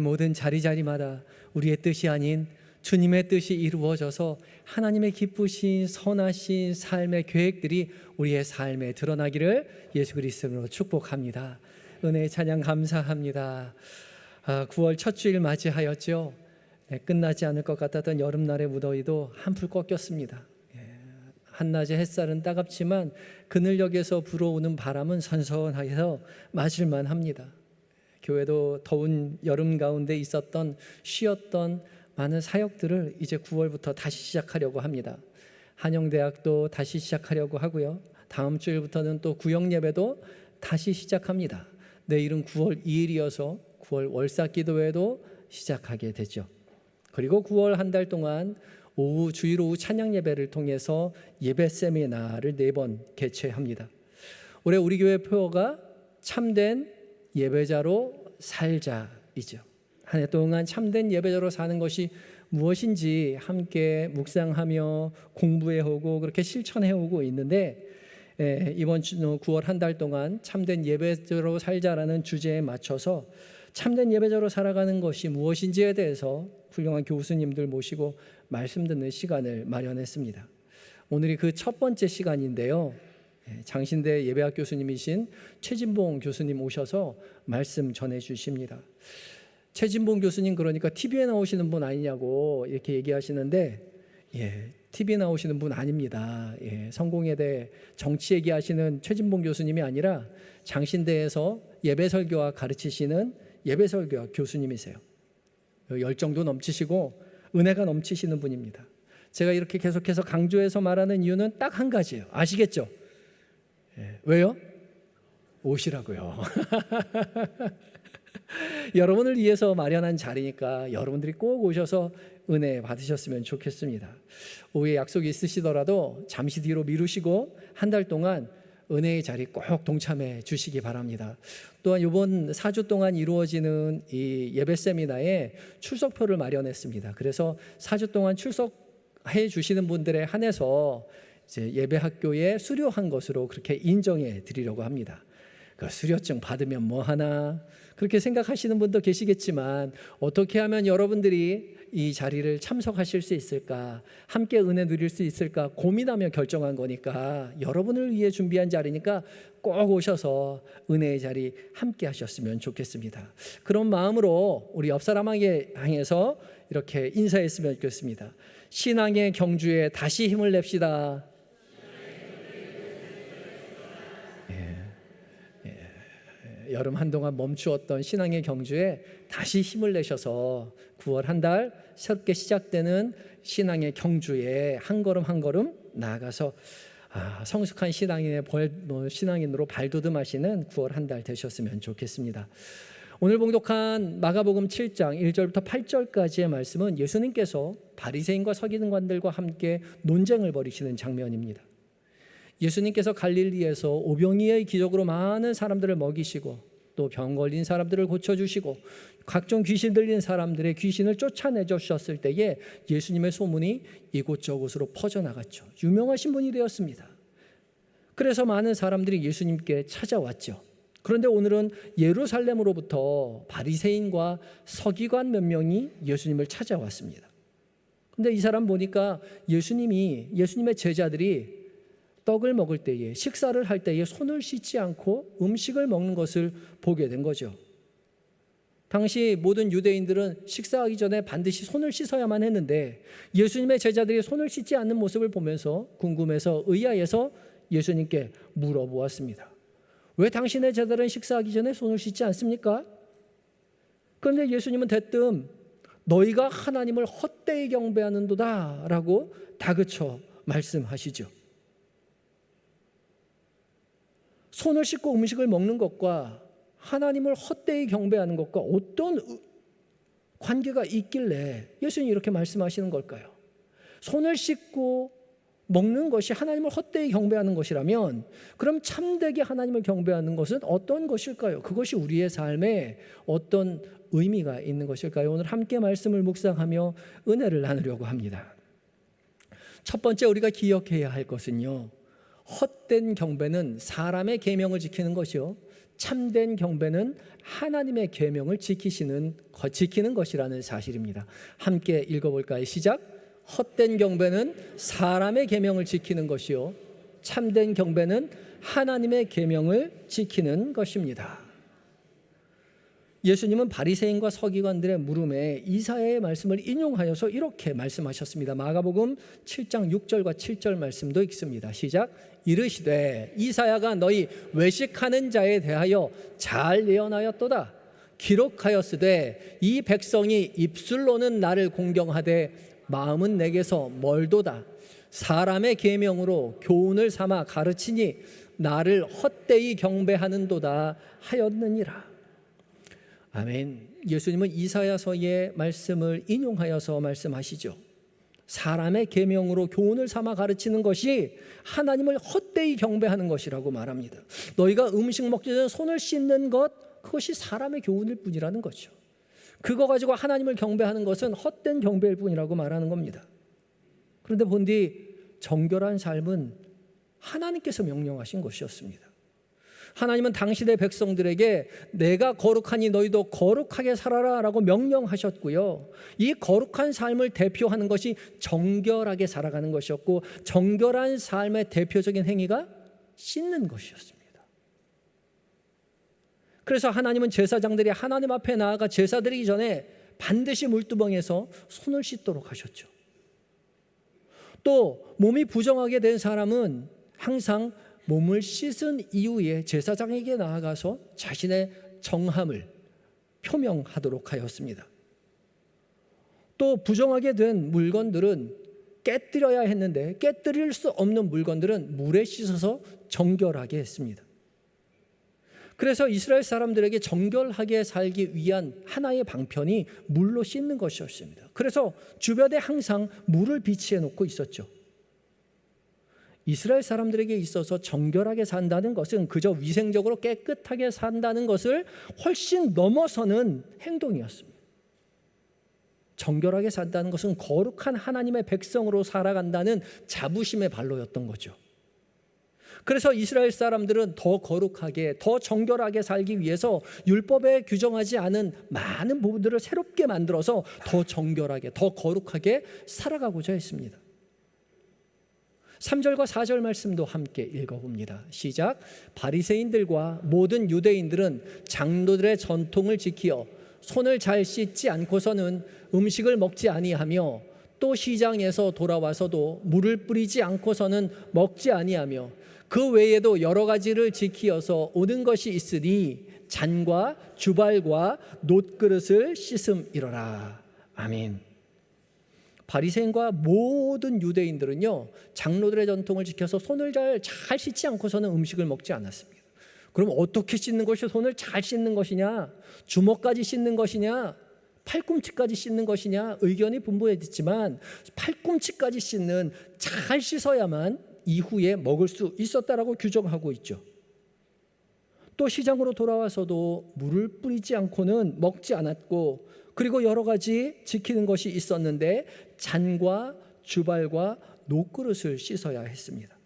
모든 자리자리마다 우리의 뜻이 아닌 주님의 뜻이 이루어져서 하나님의 기쁘신 선하신 삶의 계획들이 우리의 삶에 드러나기를 예수 그리스도로 축복합니다. 은혜의 찬양 감사합니다. 9월 첫 주일 맞이하였죠. 끝나지 않을 것 같았던 여름날의 무더위도 한풀 꺾였습니다. 한낮의 햇살은 따갑지만 그늘역에서 불어오는 바람은 선선해서 맞을만 합니다. 교회도 더운 여름 가운데 쉬었던 많은 사역들을 이제 9월부터 다시 시작하려고 합니다. 한영대학도 다시 시작하려고 하고요. 다음 주일부터는 또 구역예배도 다시 시작합니다. 내일은 9월 2일이어서 9월 월사기도회도 시작하게 되죠. 그리고 9월 한 달 동안 주일 오후 찬양 예배를 통해서 예배 세미나를 4번 개최합니다. 올해 우리 교회 표어가 참된 예배자로 살자이죠. 한 해 동안 참된 예배자로 사는 것이 무엇인지 함께 묵상하며 공부해오고 그렇게 실천해오고 있는데, 이번 9월 한 달 동안 참된 예배자로 살자라는 주제에 맞춰서 참된 예배자로 살아가는 것이 무엇인지에 대해서 훌륭한 교수님들 모시고 말씀 듣는 시간을 마련했습니다. 오늘이 그 첫 번째 시간인데요. 장신대 예배학 교수님이신 최진봉 교수님 오셔서 말씀 전해 주십니다. 최진봉 교수님, 그러니까 TV에 나오시는 분 아니냐고 이렇게 얘기하시는데, TV에 나오시는 분 아닙니다. 성공회대 정치 얘기하시는 최진봉 교수님이 아니라 장신대에서 예배설교와 가르치시는 예배설교와 교수님이세요. 열정도 넘치시고 은혜가 넘치시는 분입니다. 제가 이렇게 계속해서 강조해서 말하는 이유는 딱 한 가지예요. 아시겠죠? 왜요? 오시라고요. 여러분을 위해서 마련한 자리니까 여러분들이 꼭 오셔서 은혜 받으셨으면 좋겠습니다. 오후에 약속이 있으시더라도 잠시 뒤로 미루시고 한 달 동안 은혜의 자리 꼭 동참해 주시기 바랍니다. 또한 이번 4주 동안 이루어지는 이 예배 세미나에 출석표를 마련했습니다. 그래서 4주 동안 출석해 주시는 분들에 한해서 이제 예배 학교에 수료한 것으로 그렇게 인정해 드리려고 합니다. 그 수료증 받으면 뭐 하나 그렇게 생각하시는 분도 계시겠지만, 어떻게 하면 여러분들이 이 자리를 참석하실 수 있을까, 함께 은혜 누릴 수 있을까 고민하며 결정한 거니까, 여러분을 위해 준비한 자리니까 꼭 오셔서 은혜의 자리 함께 하셨으면 좋겠습니다. 그런 마음으로 우리 옆 사람에게 향해서 이렇게 인사했으면 좋겠습니다. 신앙의 경주에 다시 힘을 냅시다. 여름 한동안 멈추었던 신앙의 경주에 다시 힘을 내셔서 9월 한 달 새롭게 시작되는 신앙의 경주에 한 걸음 한 걸음 나아가서 성숙한 신앙인으로 발돋움하시는 9월 한 달 되셨으면 좋겠습니다. 오늘 봉독한 마가복음 7장 1절부터 8절까지의 말씀은 예수님께서 바리새인과 서기관들과 함께 논쟁을 벌이시는 장면입니다. 예수님께서 갈릴리에서 오병이의 기적으로 많은 사람들을 먹이시고 또 병 걸린 사람들을 고쳐주시고 각종 귀신 들린 사람들의 귀신을 쫓아내 주셨을 때에 예수님의 소문이 이곳저곳으로 퍼져나갔죠. 유명하신 분이 되었습니다. 그래서 많은 사람들이 예수님께 찾아왔죠. 그런데 오늘은 예루살렘으로부터 바리새인과 서기관 몇 명이 예수님을 찾아왔습니다. 근데 이 사람 보니까 예수님의 제자들이 떡을 먹을 때에, 식사를 할 때에 손을 씻지 않고 음식을 먹는 것을 보게 된 거죠. 당시 모든 유대인들은 식사하기 전에 반드시 손을 씻어야만 했는데, 예수님의 제자들이 손을 씻지 않는 모습을 보면서 궁금해서 의아해서 예수님께 물어보았습니다. 왜 당신의 제자들은 식사하기 전에 손을 씻지 않습니까? 그런데 예수님은 대뜸 너희가 하나님을 헛되이 경배하는도다 라고 다그쳐 말씀하시죠. 손을 씻고 음식을 먹는 것과 하나님을 헛되이 경배하는 것과 어떤 관계가 있길래 예수님이 이렇게 말씀하시는 걸까요? 손을 씻고 먹는 것이 하나님을 헛되이 경배하는 것이라면 그럼 참되게 하나님을 경배하는 것은 어떤 것일까요? 그것이 우리의 삶에 어떤 의미가 있는 것일까요? 오늘 함께 말씀을 묵상하며 은혜를 나누려고 합니다. 첫 번째 우리가 기억해야 할 것은요, 헛된 경배는 사람의 계명을 지키는 것이요 참된 경배는 하나님의 계명을 지키는 것이라는 사실입니다. 함께 읽어볼까요? 시작. 헛된 경배는 사람의 계명을 지키는 것이요 참된 경배는 하나님의 계명을 지키는 것입니다. 예수님은 바리새인과 서기관들의 물음에 이사야의 말씀을 인용하여서 이렇게 말씀하셨습니다. 마가복음 7장 6절과 7절 말씀도 읽습니다. 시작. 이르시되 이사야가 너희 외식하는 자에 대하여 잘 예언하였도다. 기록하였으되 이 백성이 입술로는 나를 공경하되 마음은 내게서 멀도다. 사람의 계명으로 교훈을 삼아 가르치니 나를 헛되이 경배하는도다 하였느니라. 아멘. 예수님은 이사야서의 말씀을 인용하여서 말씀하시죠. 사람의 계명으로 교훈을 삼아 가르치는 것이 하나님을 헛되이 경배하는 것이라고 말합니다. 너희가 음식 먹기 전에 손을 씻는 것, 그것이 사람의 교훈일 뿐이라는 거죠. 그거 가지고 하나님을 경배하는 것은 헛된 경배일 뿐이라고 말하는 겁니다. 그런데 본디 정결한 삶은 하나님께서 명령하신 것이었습니다. 하나님은 당시의 백성들에게 내가 거룩하니 너희도 거룩하게 살아라 라고 명령하셨고요. 이 거룩한 삶을 대표하는 것이 정결하게 살아가는 것이었고, 정결한 삶의 대표적인 행위가 씻는 것이었습니다. 그래서 하나님은 제사장들이 하나님 앞에 나아가 제사 드리기 전에 반드시 물두멍에서 손을 씻도록 하셨죠. 또 몸이 부정하게 된 사람은 항상 몸을 씻은 이후에 제사장에게 나아가서 자신의 정함을 표명하도록 하였습니다. 또 부정하게 된 물건들은 깨뜨려야 했는데 깨뜨릴 수 없는 물건들은 물에 씻어서 정결하게 했습니다. 그래서 이스라엘 사람들에게 정결하게 살기 위한 하나의 방편이 물로 씻는 것이었습니다. 그래서 주변에 항상 물을 비치해 놓고 있었죠. 이스라엘 사람들에게 있어서 정결하게 산다는 것은 그저 위생적으로 깨끗하게 산다는 것을 훨씬 넘어서는 행동이었습니다. 정결하게 산다는 것은 거룩한 하나님의 백성으로 살아간다는 자부심의 발로였던 거죠. 그래서 이스라엘 사람들은 더 거룩하게, 더 정결하게 살기 위해서 율법에 규정하지 않은 많은 부분들을 새롭게 만들어서 더 정결하게, 더 거룩하게 살아가고자 했습니다. 3절과 4절 말씀도 함께 읽어봅니다. 시작. 바리새인들과 모든 유대인들은 장로들의 전통을 지키어 손을 잘 씻지 않고서는 음식을 먹지 아니하며 또 시장에서 돌아와서도 물을 뿌리지 않고서는 먹지 아니하며 그 외에도 여러 가지를 지키어서 오는 것이 있으니 잔과 주발과 놋그릇을 씻음이로라. 아멘. 바리새인과 모든 유대인들은요, 장로들의 전통을 지켜서 손을 잘 씻지 않고서는 음식을 먹지 않았습니다. 그럼 어떻게 씻는 것이 손을 잘 씻는 것이냐, 주먹까지 씻는 것이냐, 팔꿈치까지 씻는 것이냐, 의견이 분분했지만 팔꿈치까지 씻는, 잘 씻어야만 이후에 먹을 수 있었다라고 규정하고 있죠. 또 시장으로 돌아와서도 물을 뿌리지 않고는 먹지 않았고, 그리고 여러 가지 지키는 것이 있었는데 잔과 주발과 놋그릇을 씻어야 했습니다.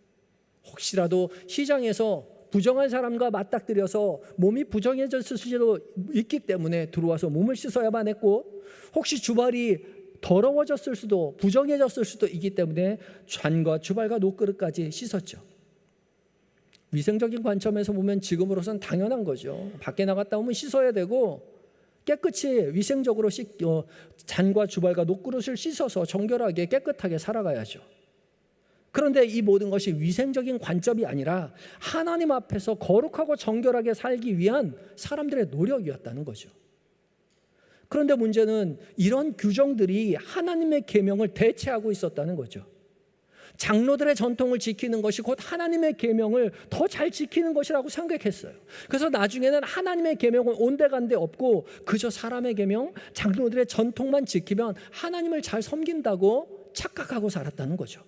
혹시라도 시장에서 부정한 사람과 맞닥뜨려서 몸이 부정해졌을 수도 있기 때문에 들어와서 몸을 씻어야만 했고, 혹시 주발이 더러워졌을 수도, 부정해졌을 수도 있기 때문에 잔과 주발과 놋그릇까지 씻었죠. 위생적인 관점에서 보면 지금으로선 당연한 거죠. 밖에 나갔다 오면 씻어야 되고 깨끗이 위생적으로 잔과 주발과 놋그릇을 씻어서 정결하게 깨끗하게 살아가야죠. 그런데 이 모든 것이 위생적인 관점이 아니라 하나님 앞에서 거룩하고 정결하게 살기 위한 사람들의 노력이었다는 거죠. 그런데 문제는 이런 규정들이 하나님의 계명을 대체하고 있었다는 거죠. 장로들의 전통을 지키는 것이 곧 하나님의 계명을 더 잘 지키는 것이라고 생각했어요. 그래서 나중에는 하나님의 계명은 온데간데 없고 그저 사람의 계명, 장로들의 전통만 지키면 하나님을 잘 섬긴다고 착각하고 살았다는 거죠.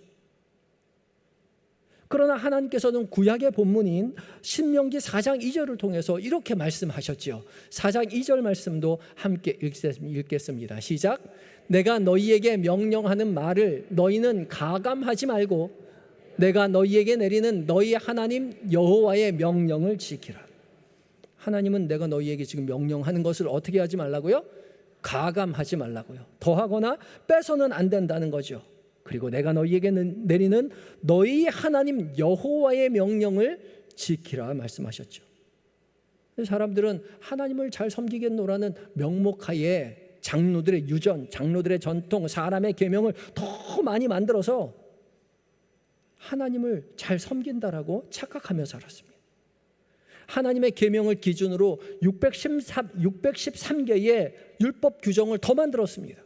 그러나 하나님께서는 구약의 본문인 신명기 4장 2절을 통해서 이렇게 말씀하셨지요. 4장 2절 말씀도 함께 읽겠습니다. 시작. 내가 너희에게 명령하는 말을 너희는 가감하지 말고 내가 너희에게 내리는 너희 하나님 여호와의 명령을 지키라. 하나님은 내가 너희에게 지금 명령하는 것을 어떻게 하지 말라고요? 가감하지 말라고요. 더하거나 빼서는 안 된다는 거죠. 그리고 내가 너희에게 내리는 너희 하나님 여호와의 명령을 지키라 말씀하셨죠. 사람들은 하나님을 잘 섬기겠노라는 명목하에 장로들의 유전, 장로들의 전통, 사람의 계명을 더 많이 만들어서 하나님을 잘 섬긴다라고 착각하며 살았습니다. 하나님의 계명을 기준으로 613개의 율법 규정을 더 만들었습니다.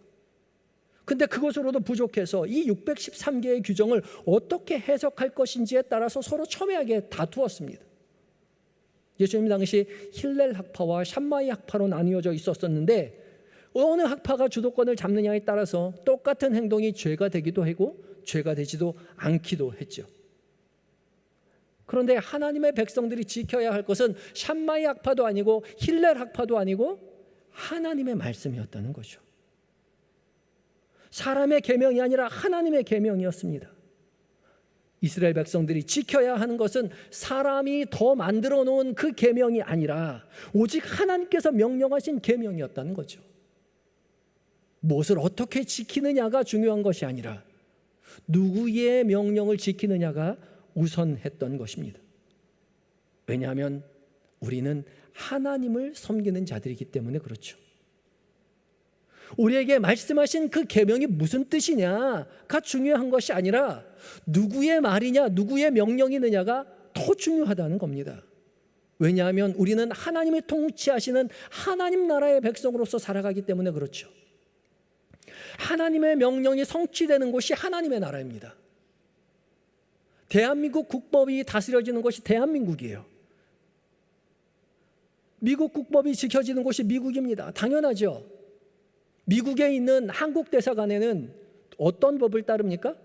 근데 그것으로도 부족해서 이 613개의 규정을 어떻게 해석할 것인지에 따라서 서로 첨예하게 다투었습니다. 예수님 당시 힐렐 학파와 샴마이 학파로 나뉘어져 있었는데 어느 학파가 주도권을 잡느냐에 따라서 똑같은 행동이 죄가 되기도 하고 죄가 되지도 않기도 했죠. 그런데 하나님의 백성들이 지켜야 할 것은 샴마이 학파도 아니고 힐렐 학파도 아니고 하나님의 말씀이었다는 거죠. 사람의 계명이 아니라 하나님의 계명이었습니다. 이스라엘 백성들이 지켜야 하는 것은 사람이 더 만들어 놓은 그 계명이 아니라 오직 하나님께서 명령하신 계명이었다는 거죠. 무엇을 어떻게 지키느냐가 중요한 것이 아니라 누구의 명령을 지키느냐가 우선했던 것입니다. 왜냐하면 우리는 하나님을 섬기는 자들이기 때문에 그렇죠. 우리에게 말씀하신 그 계명이 무슨 뜻이냐가 중요한 것이 아니라 누구의 말이냐, 누구의 명령이느냐가 더 중요하다는 겁니다. 왜냐하면 우리는 하나님이 통치하시는 하나님 나라의 백성으로서 살아가기 때문에 그렇죠. 하나님의 명령이 성취되는 곳이 하나님의 나라입니다. 대한민국 국법이 다스려지는 것이 대한민국이에요. 미국 국법이 지켜지는 곳이 미국입니다. 당연하죠. 미국에 있는 한국 대사관에는 어떤 법을 따릅니까?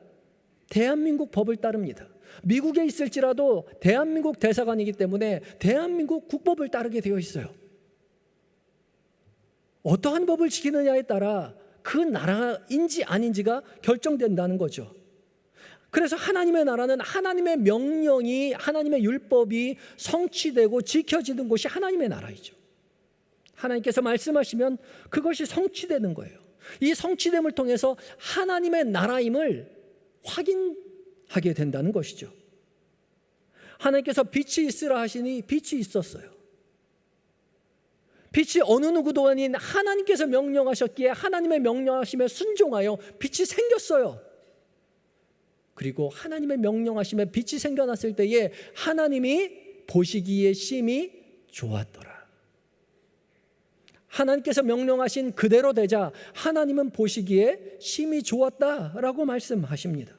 대한민국 법을 따릅니다. 미국에 있을지라도 대한민국 대사관이기 때문에 대한민국 국법을 따르게 되어 있어요. 어떠한 법을 지키느냐에 따라 그 나라인지 아닌지가 결정된다는 거죠. 그래서 하나님의 나라는 하나님의 명령이, 하나님의 율법이 성취되고 지켜지는 곳이 하나님의 나라이죠. 하나님께서 말씀하시면 그것이 성취되는 거예요. 이 성취됨을 통해서 하나님의 나라임을 확인하게 된다는 것이죠. 하나님께서 빛이 있으라 하시니 빛이 있었어요. 빛이 어느 누구도 아닌 하나님께서 명령하셨기에 하나님의 명령하심에 순종하여 빛이 생겼어요. 그리고 하나님의 명령하심에 빛이 생겨났을 때에 하나님이 보시기에 심히 좋았더라. 하나님께서 명령하신 그대로 되자 하나님은 보시기에 심히 좋았다라고 말씀하십니다.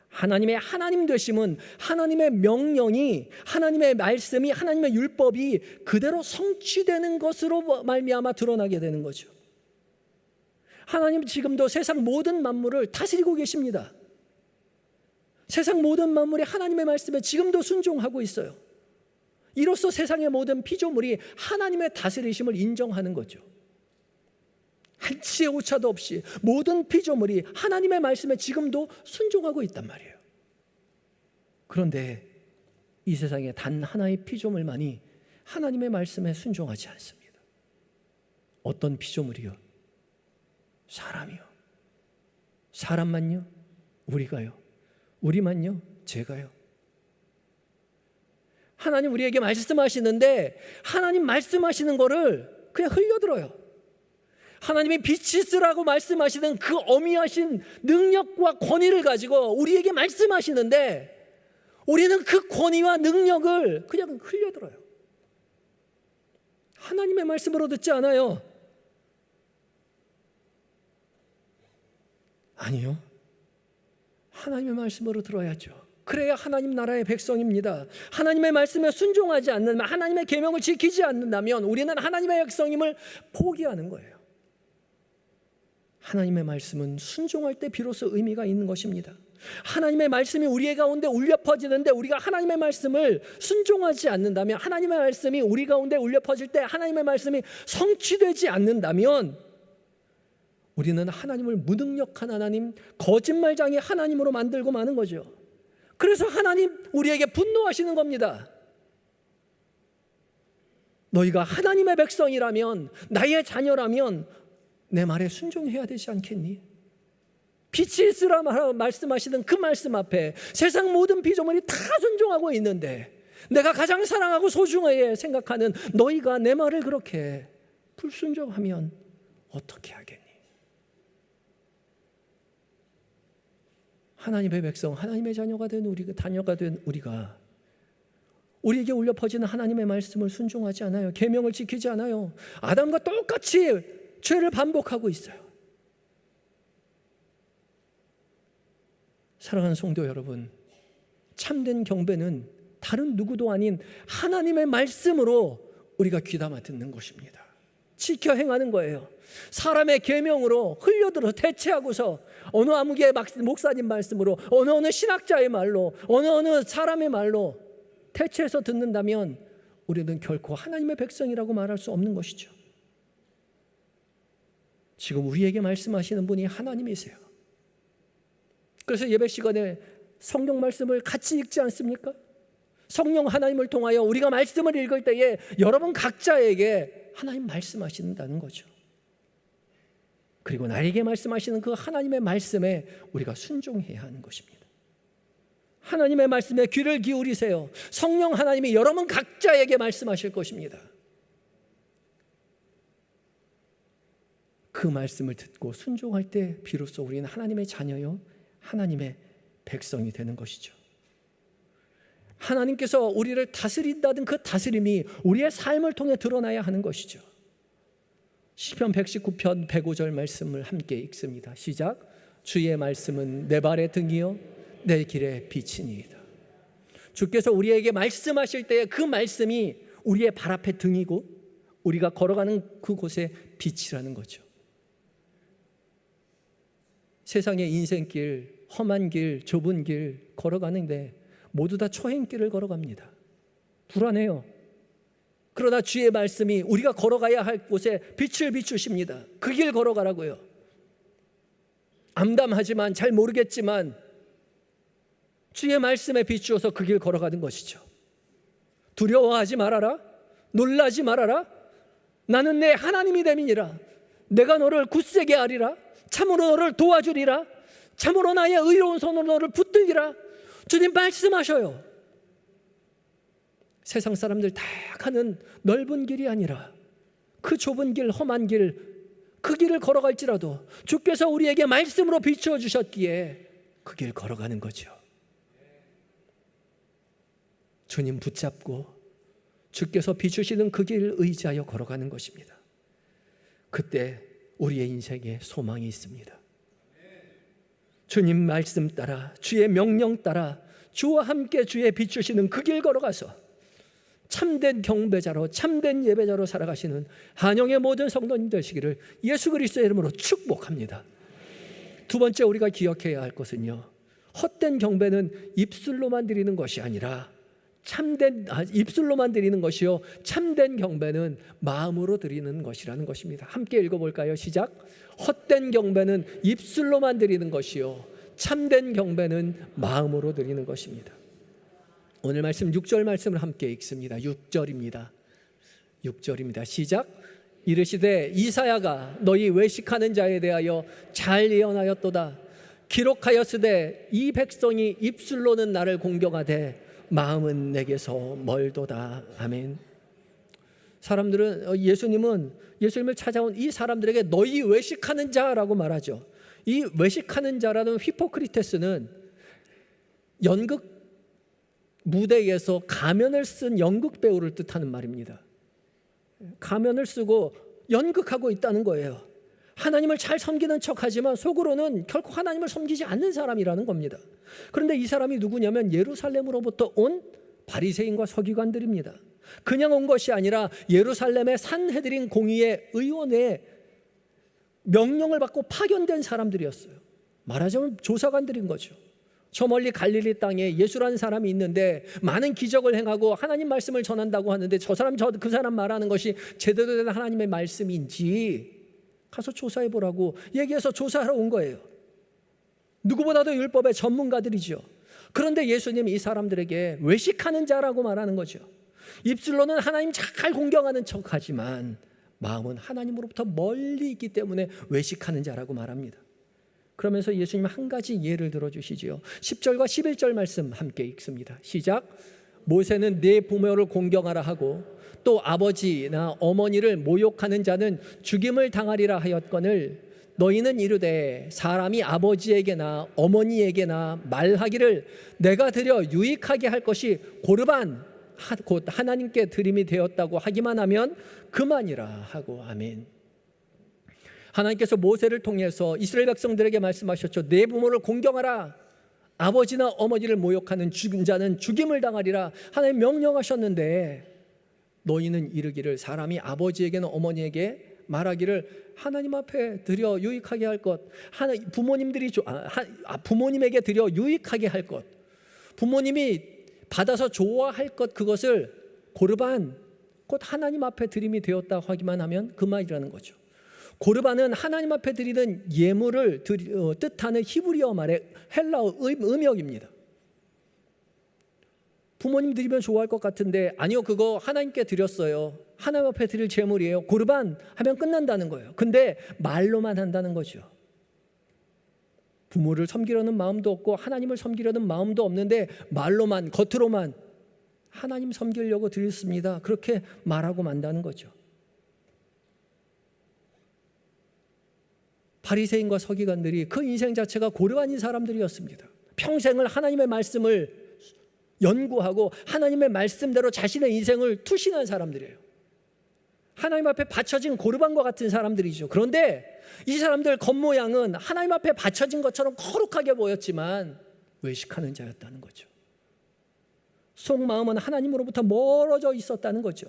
하나님의 하나님 되심은 하나님의 명령이, 하나님의 말씀이, 하나님의 율법이 그대로 성취되는 것으로 말미암아 드러나게 되는 거죠. 하나님 지금도 세상 모든 만물을 다스리고 계십니다. 세상 모든 만물이 하나님의 말씀에 지금도 순종하고 있어요. 이로써 세상의 모든 피조물이 하나님의 다스리심을 인정하는 거죠. 한치의 오차도 없이 모든 피조물이 하나님의 말씀에 지금도 순종하고 있단 말이에요. 그런데 이 세상에 단 하나의 피조물만이 하나님의 말씀에 순종하지 않습니다. 어떤 피조물이요? 사람이요. 사람만요? 우리가요. 우리만요? 제가요. 하나님 우리에게 말씀하시는데 하나님 말씀하시는 거를 그냥 흘려들어요. 하나님이 빛이 있으라고 말씀하시는 그 어미하신 능력과 권위를 가지고 우리에게 말씀하시는데 우리는 그 권위와 능력을 그냥 흘려들어요. 하나님의 말씀으로 듣지 않아요. 아니요. 하나님의 말씀으로 들어야죠. 그래야 하나님 나라의 백성입니다. 하나님의 말씀에 순종하지 않는다면, 하나님의 계명을 지키지 않는다면 우리는 하나님의 백성임을 포기하는 거예요. 하나님의 말씀은 순종할 때 비로소 의미가 있는 것입니다. 하나님의 말씀이 우리 가운데 울려 퍼지는데 우리가 하나님의 말씀을 순종하지 않는다면, 하나님의 말씀이 우리 가운데 울려 퍼질 때 하나님의 말씀이 성취되지 않는다면 우리는 하나님을 무능력한 하나님, 거짓말장의 하나님으로 만들고 마는 거죠. 그래서 하나님 우리에게 분노하시는 겁니다. 너희가 하나님의 백성이라면, 나의 자녀라면 내 말에 순종해야 되지 않겠니? 빛이 있으라 말씀하시는 그 말씀 앞에 세상 모든 피조물이 다 순종하고 있는데, 내가 가장 사랑하고 소중하게 생각하는 너희가 내 말을 그렇게 불순종하면 어떻게 하겠니? 하나님의 백성, 하나님의 자녀가 된 우리가 우리에게 울려 퍼지는 하나님의 말씀을 순종하지 않아요. 계명을 지키지 않아요. 아담과 똑같이 죄를 반복하고 있어요. 사랑하는 성도 여러분, 참된 경배는 다른 누구도 아닌 하나님의 말씀으로 우리가 귀담아 듣는 것입니다. 지켜 행하는 거예요. 사람의 계명으로 흘려들어 대체하고서 어느 아무개 목사님 말씀으로, 어느 신학자의 말로, 어느 사람의 말로 대체해서 듣는다면 우리는 결코 하나님의 백성이라고 말할 수 없는 것이죠. 지금 우리에게 말씀하시는 분이 하나님이세요. 그래서 예배 시간에 성경 말씀을 같이 읽지 않습니까? 성령 하나님을 통하여 우리가 말씀을 읽을 때에 여러분 각자에게 하나님 말씀하신다는 거죠. 그리고 나에게 말씀하시는 그 하나님의 말씀에 우리가 순종해야 하는 것입니다. 하나님의 말씀에 귀를 기울이세요. 성령 하나님이 여러분 각자에게 말씀하실 것입니다. 그 말씀을 듣고 순종할 때 비로소 우리는 하나님의 자녀요, 하나님의 백성이 되는 것이죠. 하나님께서 우리를 다스린다는 그 다스림이 우리의 삶을 통해 드러나야 하는 것이죠. 시편 119편 105절 말씀을 함께 읽습니다. 시작. 주의 말씀은 내 발의 등이요 내 길의 빛이니이다. 주께서 우리에게 말씀하실 때에 그 말씀이 우리의 발 앞에 등이고 우리가 걸어가는 그곳의 빛이라는 거죠. 세상의 인생길, 험한 길, 좁은 길 걸어가는데 모두 다 초행길을 걸어갑니다. 불안해요. 그러나 주의 말씀이 우리가 걸어가야 할 곳에 빛을 비추십니다. 그 길 걸어가라고요. 암담하지만 잘 모르겠지만 주의 말씀에 비추어서 그 길 걸어가는 것이죠. 두려워하지 말아라. 놀라지 말아라. 나는 내 하나님이 됨이니라. 내가 너를 굳세게 하리라. 참으로 너를 도와주리라. 참으로 나의 의로운 손으로 너를 붙들리라. 주님 말씀하셔요. 세상 사람들 다 가는 넓은 길이 아니라 그 좁은 길, 험한 길, 그 길을 걸어갈지라도 주께서 우리에게 말씀으로 비추어 주셨기에 그 길 걸어가는 거죠. 주님 붙잡고 주께서 비추시는 그 길을 의지하여 걸어가는 것입니다. 그때 우리의 인생에 소망이 있습니다. 주님 말씀 따라, 주의 명령 따라 주와 함께 주의 비추시는 그 길 걸어가서 참된 경배자로, 참된 예배자로 살아가시는 한영의 모든 성도님 되시기를 예수 그리스도의 이름으로 축복합니다. 두 번째 우리가 기억해야 할 것은요, 헛된 경배는 입술로만 드리는 것이 아니라 입술로만 드리는 것이요, 참된 경배는 마음으로 드리는 것이라는 것입니다. 함께 읽어볼까요? 시작. 헛된 경배는 입술로만 드리는 것이요, 참된 경배는 마음으로 드리는 것입니다. 오늘 말씀 6절 말씀을 함께 읽습니다. 6절입니다. 시작. 이르시되 이사야가 너희 외식하는 자에 대하여 잘 예언하였도다. 기록하였으되 이 백성이 입술로는 나를 공경하되 마음은 내게서 멀도다. 아멘. 사람들은 예수님을 찾아온 이 사람들에게 너희 외식하는 자라고 말하죠. 이 외식하는 자라는 히포크리테스는 연극 무대에서 가면을 쓴 연극 배우를 뜻하는 말입니다. 가면을 쓰고 연극하고 있다는 거예요. 하나님을 잘 섬기는 척하지만 속으로는 결코 하나님을 섬기지 않는 사람이라는 겁니다. 그런데 이 사람이 누구냐면 예루살렘으로부터 온 바리새인과 서기관들입니다. 그냥 온 것이 아니라 예루살렘의 산헤드린 공의회 의원의 명령을 받고 파견된 사람들이었어요. 말하자면 조사관들인 거죠. 저 멀리 갈릴리 땅에 예수라는 사람이 있는데 많은 기적을 행하고 하나님 말씀을 전한다고 하는데 그 사람 말하는 것이 제대로 된 하나님의 말씀인지 가서 조사해 보라고 얘기해서 조사하러 온 거예요. 누구보다도 율법의 전문가들이죠. 그런데 예수님이 이 사람들에게 외식하는 자라고 말하는 거죠. 입술로는 하나님 잘 공경하는 척하지만 마음은 하나님으로부터 멀리 있기 때문에 외식하는 자라고 말합니다. 그러면서 예수님 한 가지 예를 들어주시지요. 10절과 11절 말씀 함께 읽습니다. 시작. 모세는 네 부모를 공경하라 하고 또 아버지나 어머니를 모욕하는 자는 죽임을 당하리라 하였거늘 너희는 이르되 사람이 아버지에게나 어머니에게나 말하기를 내가 드려 유익하게 할 것이 고르반 곧 하나님께 드림이 되었다고 하기만 하면 그만이라 하고. 아멘. 하나님께서 모세를 통해서 이스라엘 백성들에게 말씀하셨죠. 내 부모를 공경하라. 아버지나 어머니를 모욕하는 죽은 자는 죽임을 당하리라. 하나님 명령하셨는데 너희는 이르기를 사람이 아버지에게나 어머니에게 말하기를 하나님 앞에 드려 유익하게 할 것, 부모님에게 드려 유익하게 할 것, 부모님이 받아서 좋아할 것, 그것을 고르반 곧 하나님 앞에 드림이 되었다고 하기만 하면 그만이라는 거죠. 고르반은 하나님 앞에 드리는 예물을 뜻하는 히브리어 말의 헬라어 음역입니다. 부모님 드리면 좋아할 것 같은데 아니요, 그거 하나님께 드렸어요. 하나님 앞에 드릴 제물이에요. 고르반 하면 끝난다는 거예요. 근데 말로만 한다는 거죠. 부모를 섬기려는 마음도 없고 하나님을 섬기려는 마음도 없는데 말로만, 겉으로만 하나님 섬기려고 드렸습니다. 그렇게 말하고 만다는 거죠. 바리새인과 서기관들이 그 인생 자체가 고르반인 사람들이었습니다. 평생을 하나님의 말씀을 연구하고 하나님의 말씀대로 자신의 인생을 투신한 사람들이에요. 하나님 앞에 바쳐진 고르반과 같은 사람들이죠. 그런데 이 사람들 겉모양은 하나님 앞에 바쳐진 것처럼 거룩하게 보였지만 외식하는 자였다는 거죠. 속마음은 하나님으로부터 멀어져 있었다는 거죠.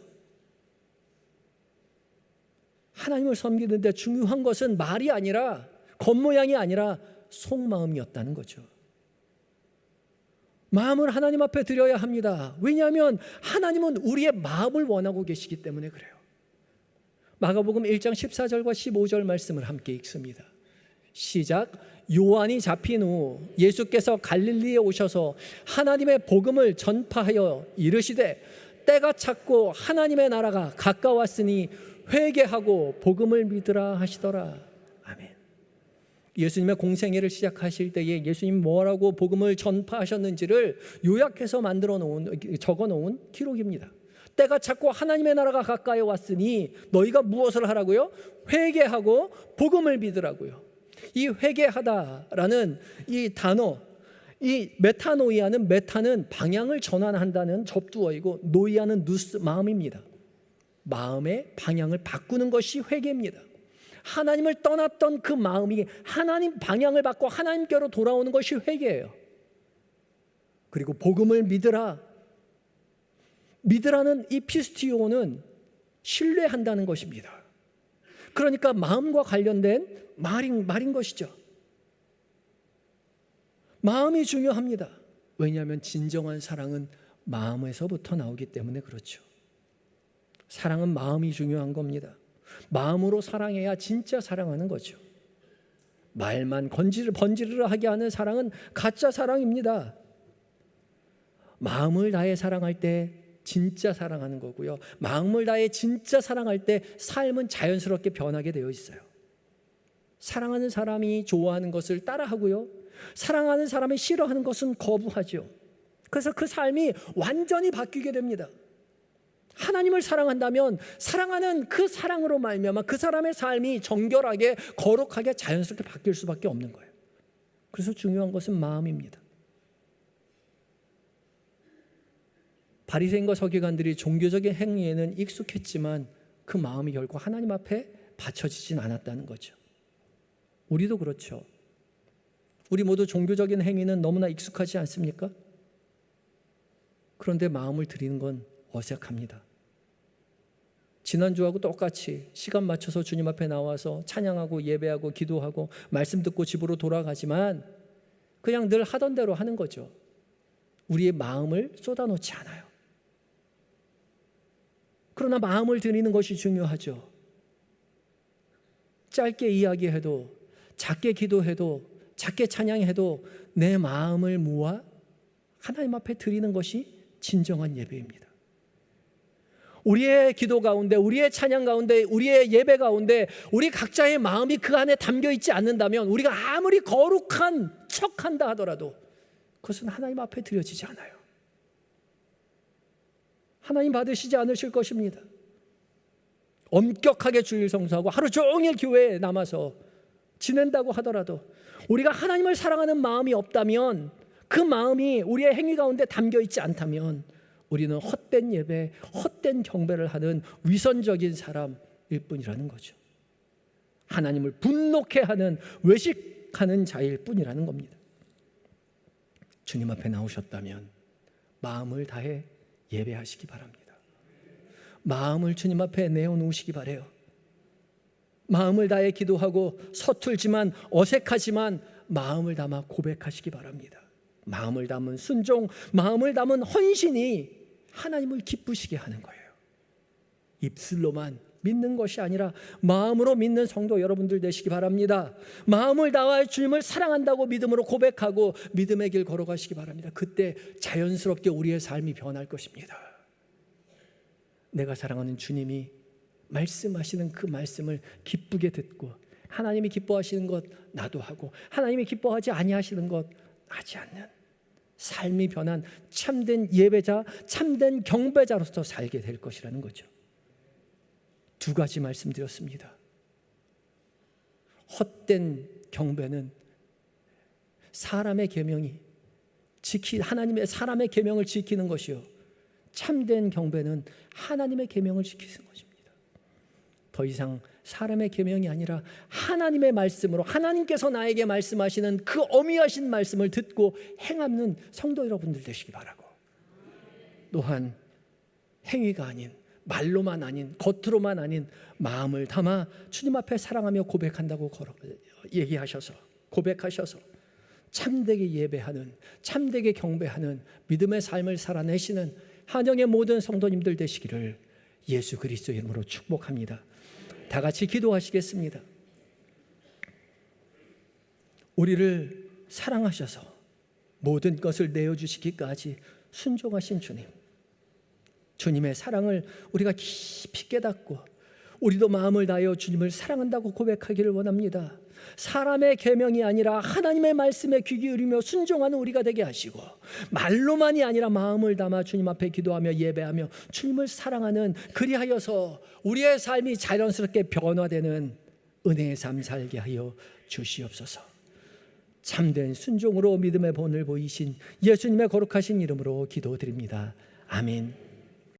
하나님을 섬기는데 중요한 것은 말이 아니라, 겉모양이 아니라 속마음이었다는 거죠. 마음을 하나님 앞에 드려야 합니다. 왜냐하면 하나님은 우리의 마음을 원하고 계시기 때문에 그래요. 마가복음 1장 14절과 15절 말씀을 함께 읽습니다. 시작. 요한이 잡힌 후 예수께서 갈릴리에 오셔서 하나님의 복음을 전파하여 이르시되 때가 찼고 하나님의 나라가 가까웠으니 회개하고 복음을 믿으라 하시더라. 아멘. 예수님의 공생애를 시작하실 때에 예수님 뭐라고 복음을 전파하셨는지를 요약해서 적어 놓은 기록입니다. 때가 찼고 하나님의 나라가 가까이 왔으니 너희가 무엇을 하라고요? 회개하고 복음을 믿으라고요. 이 회개하다라는 이 단어, 이 메타노이아는, 메타는 방향을 전환한다는 접두어이고 노이아는 누스, 마음입니다. 마음의 방향을 바꾸는 것이 회개입니다. 하나님을 떠났던 그 마음이 하나님 방향을 바꿔 하나님께로 돌아오는 것이 회개예요. 그리고 복음을 믿으라. 믿으라는 이 피스티오는 신뢰한다는 것입니다. 그러니까 마음과 관련된 말인 것이죠. 마음이 중요합니다. 왜냐하면 진정한 사랑은 마음에서부터 나오기 때문에 그렇죠. 사랑은 마음이 중요한 겁니다. 마음으로 사랑해야 진짜 사랑하는 거죠. 말만 번지르르 하게 하는 사랑은 가짜 사랑입니다. 마음을 다해 사랑할 때 진짜 사랑하는 거고요. 마음을 다해 진짜 사랑할 때 삶은 자연스럽게 변하게 되어 있어요. 사랑하는 사람이 좋아하는 것을 따라하고요. 사랑하는 사람이 싫어하는 것은 거부하죠. 그래서 그 삶이 완전히 바뀌게 됩니다. 하나님을 사랑한다면 사랑하는 그 사랑으로 말미암아 그 사람의 삶이 정결하게 거룩하게 자연스럽게 바뀔 수밖에 없는 거예요. 그래서 중요한 것은 마음입니다. 바리새인과 서기관들이 종교적인 행위에는 익숙했지만 그 마음이 결코 하나님 앞에 바쳐지진 않았다는 거죠. 우리도 그렇죠. 우리 모두 종교적인 행위는 너무나 익숙하지 않습니까? 그런데 마음을 드리는 건 어색합니다. 지난주하고 똑같이 시간 맞춰서 주님 앞에 나와서 찬양하고 예배하고 기도하고 말씀 듣고 집으로 돌아가지만 그냥 늘 하던 대로 하는 거죠. 우리의 마음을 쏟아놓지 않아요. 그러나 마음을 드리는 것이 중요하죠. 짧게 이야기해도, 작게 기도해도, 작게 찬양해도 내 마음을 모아 하나님 앞에 드리는 것이 진정한 예배입니다. 우리의 기도 가운데, 우리의 찬양 가운데, 우리의 예배 가운데 우리 각자의 마음이 그 안에 담겨 있지 않는다면, 우리가 아무리 거룩한 척한다 하더라도 그것은 하나님 앞에 드려지지 않아요. 하나님 받으시지 않으실 것입니다. 엄격하게 주일 성수하고 하루 종일 교회에 남아서 지낸다고 하더라도 우리가 하나님을 사랑하는 마음이 없다면, 그 마음이 우리의 행위 가운데 담겨 있지 않다면 우리는 헛된 예배, 헛된 경배를 하는 위선적인 사람일 뿐이라는 거죠. 하나님을 분노케 하는, 외식하는 자일 뿐이라는 겁니다. 주님 앞에 나오셨다면 마음을 다해 예배하시기 바랍니다. 마음을 주님 앞에 내어놓으시기 바라요. 마음을 다해 기도하고 서툴지만 어색하지만 마음을 담아 고백하시기 바랍니다. 마음을 담은 순종, 마음을 담은 헌신이 하나님을 기쁘시게 하는 거예요. 입술로만 믿는 것이 아니라 마음으로 믿는 성도 여러분들 되시기 바랍니다. 마음을 다해 주님을 사랑한다고 믿음으로 고백하고 믿음의 길 걸어가시기 바랍니다. 그때 자연스럽게 우리의 삶이 변할 것입니다. 내가 사랑하는 주님이 말씀하시는 그 말씀을 기쁘게 듣고, 하나님이 기뻐하시는 것 나도 하고, 하나님이 기뻐하지 아니하시는 것 하지 않는 삶이 변한 참된 예배자, 참된 경배자로서 살게 될 것이라는 거죠. 두 가지 말씀드렸습니다. 헛된 경배는 사람의 계명이 하나님의 사람의 계명을 지키는 것이요, 참된 경배는 하나님의 계명을 지키는 것입니다. 더 이상 사람의 계명이 아니라 하나님의 말씀으로, 하나님께서 나에게 말씀하시는 그 어미하신 말씀을 듣고 행하는 성도 여러분들 되시기 바라고, 또한 행위가 아닌, 말로만 아닌, 겉으로만 아닌 마음을 담아 주님 앞에 사랑하며 고백한다고 얘기하셔서, 고백하셔서 참되게 예배하는, 참되게 경배하는 믿음의 삶을 살아내시는 한영의 모든 성도님들 되시기를 예수 그리스도의 이름으로 축복합니다. 다 같이 기도하시겠습니다. 우리를 사랑하셔서 모든 것을 내어주시기까지 순종하신 주님, 주님의 사랑을 우리가 깊이 깨닫고 우리도 마음을 다하여 주님을 사랑한다고 고백하기를 원합니다. 사람의 계명이 아니라 하나님의 말씀에 귀 기울이며 순종하는 우리가 되게 하시고, 말로만이 아니라 마음을 담아 주님 앞에 기도하며 예배하며 주님을 사랑하는, 그리하여서 우리의 삶이 자연스럽게 변화되는 은혜의 삶 살게 하여 주시옵소서. 참된 순종으로 믿음의 본을 보이신 예수님의 거룩하신 이름으로 기도드립니다. 아멘.